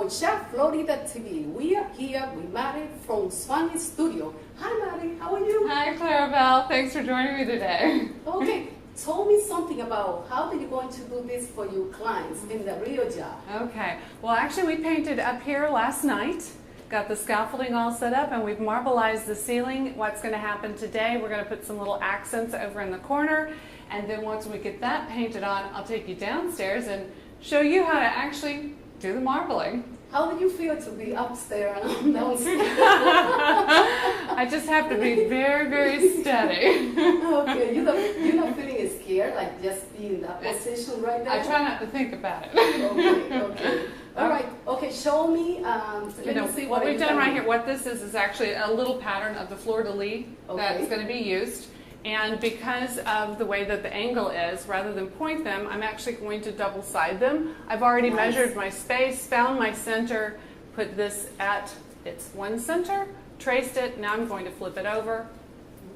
on Chef Florida TV. We are here with Marty from Swan Studio. Hi Marty, how are you? Hi Claribel, thanks for joining me today. Okay, tell me something about how are you going to do this for your clients in the real job? Okay, well actually we painted up here last night. Got the scaffolding all set up and we've marbleized the ceiling. What's going to happen today, we're going to put some little accents over in the corner, and then once we get that painted on, I'll take you downstairs and show you how to actually do the marbling. How do you feel to be upstairs and downstairs? I just have to be very, very steady. Okay, you're not feeling scared, like just being in that position right there? I try not to think about it. Okay. All right. Okay, show me. Let me see what we've done right here. What this is actually a little pattern of the fleur-de-lis that's going to be used. And because of the way that the angle is, rather than point them, I'm actually going to double side them. I've already measured my space, found my center, put this at its one center, traced it. Now I'm going to flip it over,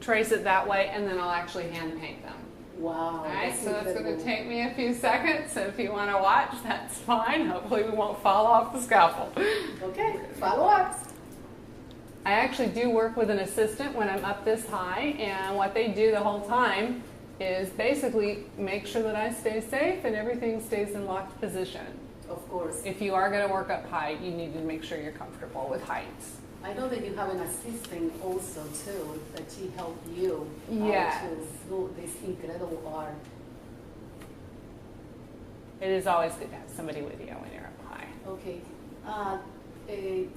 trace it that way, and then I'll actually hand paint them. Wow. All right, so it's going to take me a few seconds. So if you want to watch, that's fine. Hopefully we won't fall off the scaffold. Okay, follow us. I actually do work with an assistant when I'm up this high, and what they do the whole time is basically make sure that I stay safe and everything stays in locked position. Of course. If you are going to work up high, you need to make sure you're comfortable with heights. I know that you have an assistant also too, that she helped you yes. to do this incredible art. It is always good to have somebody with you when you're up high. Okay.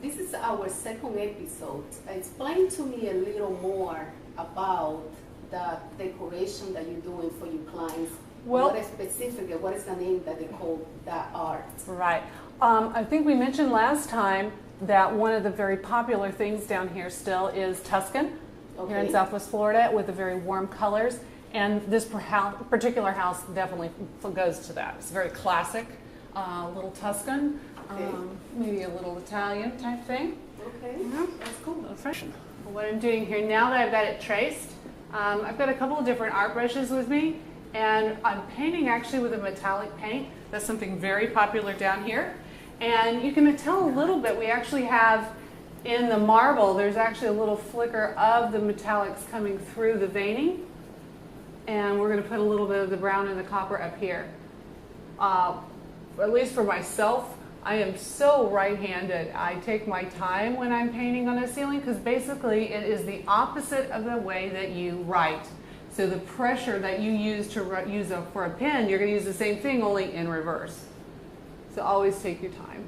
This is our second episode. Explain to me a little more about the decoration that you're doing for your clients. Well, what is specific? What is the name that they call that art? Right. I think we mentioned last time that one of the very popular things down here still is Tuscan, here in Southwest Florida, with the very warm colors. And this particular house definitely goes to that. It's very classic, little Tuscan. Maybe a little Italian type thing. Okay, that's cool. A little fresh. What I'm doing here, now that I've got it traced, I've got a couple of different art brushes with me, and I'm painting actually with a metallic paint. That's something very popular down here. And you can tell a little bit, we actually have in the marble, there's actually a little flicker of the metallics coming through the veining. And we're going to put a little bit of the brown and the copper up here. At least for myself, I am so right-handed. I take my time when I'm painting on a ceiling because basically it is the opposite of the way that you write. So the pressure that you use to use for a pen, you're going to use the same thing, only in reverse. So always take your time.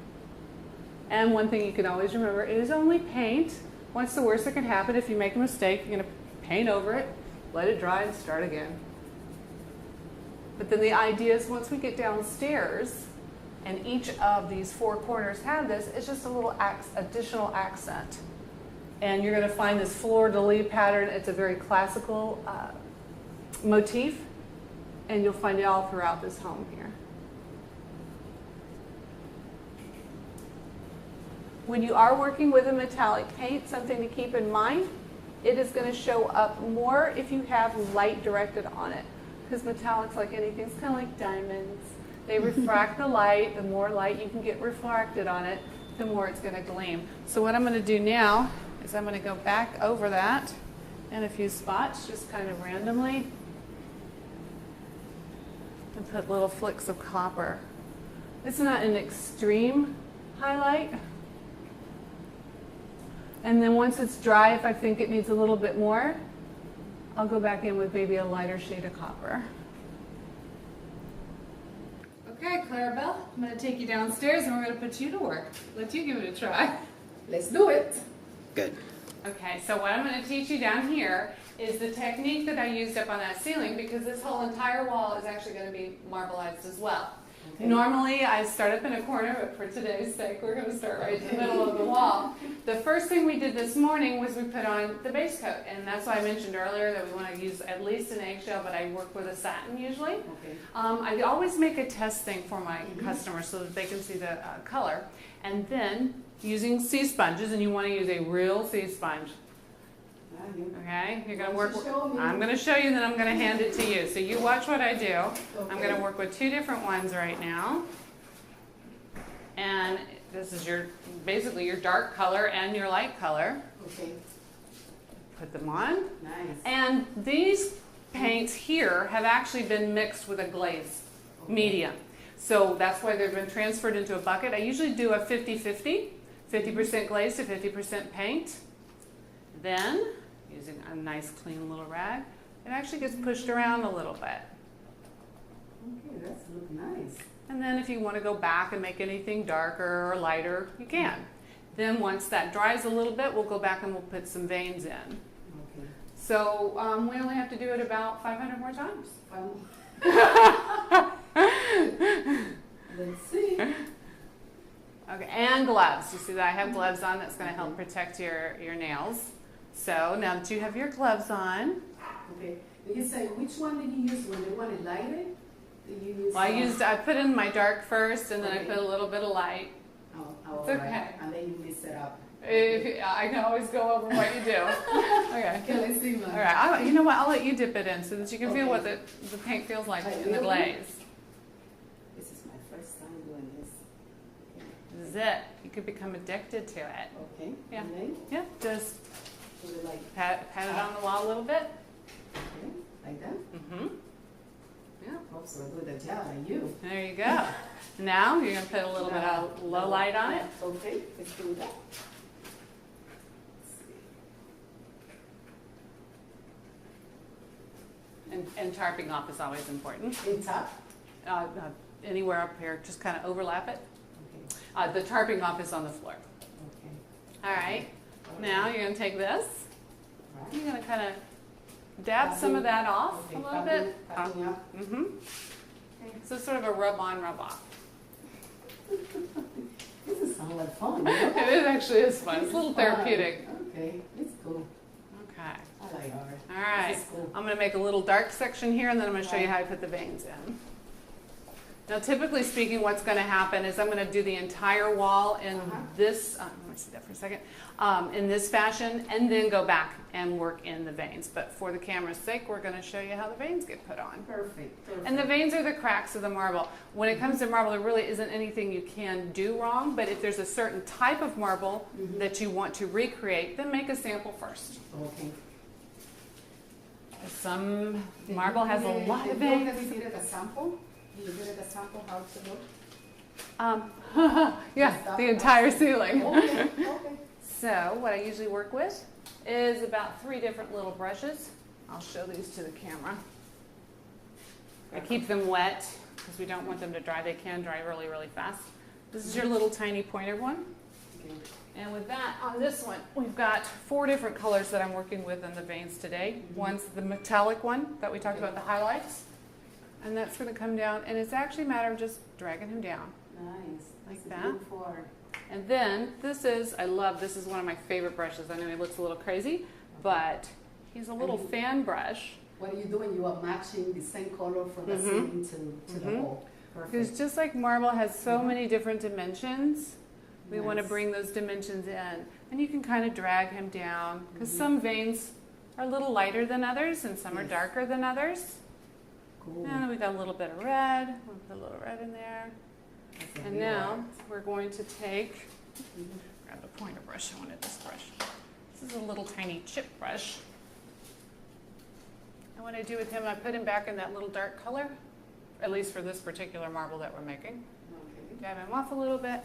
And one thing you can always remember, it is only paint. What's the worst that can happen if you make a mistake? You're going to paint over it, let it dry, and start again. But then the idea is once we get downstairs, and each of these four corners have this, it's just a little additional accent. And you're going to find this fleur-de-lis pattern. It's a very classical motif, and you'll find it all throughout this home here. When you are working with a metallic paint, something to keep in mind, it is going to show up more if you have light directed on it. Because metallics, like anything, it's kind of like diamonds. They refract the light. The more light you can get refracted on it, the more it's going to gleam. So what I'm going to do now is I'm going to go back over that in a few spots, just kind of randomly, and put little flicks of copper. It's not an extreme highlight. And then once it's dry, if I think it needs a little bit more, I'll go back in with maybe a lighter shade of copper. Okay, Claribel, I'm going to take you downstairs and we're going to put you to work. Let you give it a try. Let's do it. Good. Okay, so what I'm going to teach you down here is the technique that I used up on that ceiling, because this whole entire wall is actually going to be marbleized as well. Okay. Normally I start up in a corner, but for today's sake we're going to start right in the middle of the wall. The first thing we did this morning was we put on the base coat, and that's why I mentioned earlier that we want to use at least an eggshell, but I work with a satin usually. Okay. I always make a test thing for my customers so that they can see the color, and then using sea sponges, and you want to use a real sea sponge. Okay, you're going to work. I'm going to show you, then I'm going to hand it to you. So you watch what I do. Okay. I'm going to work with two different ones right now. And this is basically your dark color and your light color. Okay. Put them on. Nice. And these paints here have actually been mixed with a glaze medium. So that's why they've been transferred into a bucket. I usually do a 50-50, 50% glaze to 50% paint. Then, using a nice clean little rag, it actually gets pushed around a little bit. Okay, that's look nice. And then if you want to go back and make anything darker or lighter, you can. Then once that dries a little bit, we'll go back and we'll put some veins in. Okay. So we only have to do it about 500 more times. Let's see. Okay, and gloves. You see that I have gloves on. That's going to help protect your nails. So now that you have your gloves on. Okay. You say, which one did you use when you wanted lighter? Did you use? Well, I put in my dark first, and then I put a little bit of light. Oh, it's okay. Right. And then you mix it up. I can always go over what you do. Okay. Okay, let's see. All right. You know what? I'll let you dip it in so that you can feel what the paint feels like in the glaze. This is my first time doing this. This is it. You could become addicted to it. Okay. Yeah. And then Yeah. Just do it like pat it on the wall a little bit. okay, like that. Mm-hmm. Yeah. Oops, we're good at job at you. There you go. Now you're going to put a little bit of low light on it. Okay, let's do that. And tarping off is always important. In top. Anywhere up here, just kind of overlap it. Okay. The tarping off is on the floor. Okay. All right. Now you're going to take this. Right. You're going to kind of dab some of that off a little bit. Tapping up. Mm-hmm. Okay. So sort of a rub on, rub off. This is sound like fun. It is actually is fun. It's a little therapeutic. Okay, it's cool. Okay. I like art. All right. This is cool. I'm going to make a little dark section here, and then I'm going to show you how I put the veins in. Now, typically speaking, what's going to happen is I'm going to do the entire wall in this, let me see that for a second, in this fashion, and then go back and work in the veins. But for the camera's sake, we're going to show you how the veins get put on. Perfect. Perfect. And the veins are the cracks of the marble. When it comes to marble, there really isn't anything you can do wrong, but if there's a certain type of marble that you want to recreate, then make a sample first. Okay. Some marble has a lot of veins. Did you get a sample? Did you get a sample how to look? Yeah, the entire ceiling. Okay, okay. So what I usually work with is about 3 different little brushes. I'll show these to the camera. I keep them wet because we don't want them to dry. They can dry really, really fast. This is your little tiny pointer one. Okay. And with that, on this one, we've got 4 different colors that I'm working with in the veins today. One's the metallic one that we talked about, the highlights. And that's going to come down, and it's actually a matter of just dragging him down. Nice. Like that. For And then this is one of my favorite brushes. I know he looks a little crazy, but he's a little fan brush. what are you doing? You are matching the same color from the ceiling to the wall. Perfect. Because just like marble has so many different dimensions, we want to Nice. bring those dimensions in. And you can kind of drag him down, because some veins are a little lighter than others, and some are darker than others. Cool. And we got a little bit of red. We'll put a little red in there. That's a And real now art. we're going to take, grab the pointer brush. I wanted this brush. This is a little tiny chip brush. And what I do with him, I put him back in that little dark color, at least for this particular marble that we're making. Okay. Dab him off a little bit.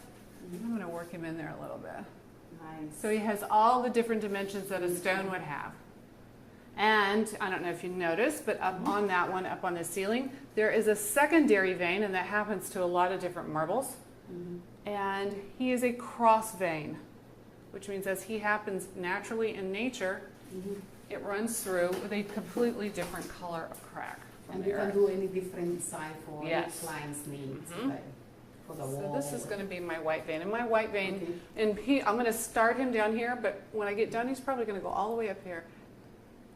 I'm going to work him in there a little bit. Nice. So he has all the different dimensions that a stone would have. And I don't know if you noticed, but up on that one, up on the ceiling, there is a secondary vein, and that happens to a lot of different marbles. And he is a cross vein, which means as he happens naturally in nature, it runs through with a completely different color of crack. And you can do any different design for Yes. each client's needs, Mhm. like for the So wall. this is going to be my white vein. And my white vein, Okay. I'm going to start him down here, but when I get done, he's probably going to go all the way up here.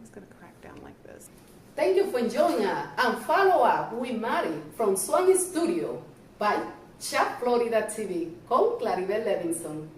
He's going to crack down like this. Thank you for joining us and follow up with Marty from Swan Studio by Chat Florida TV con Claribel Levinson.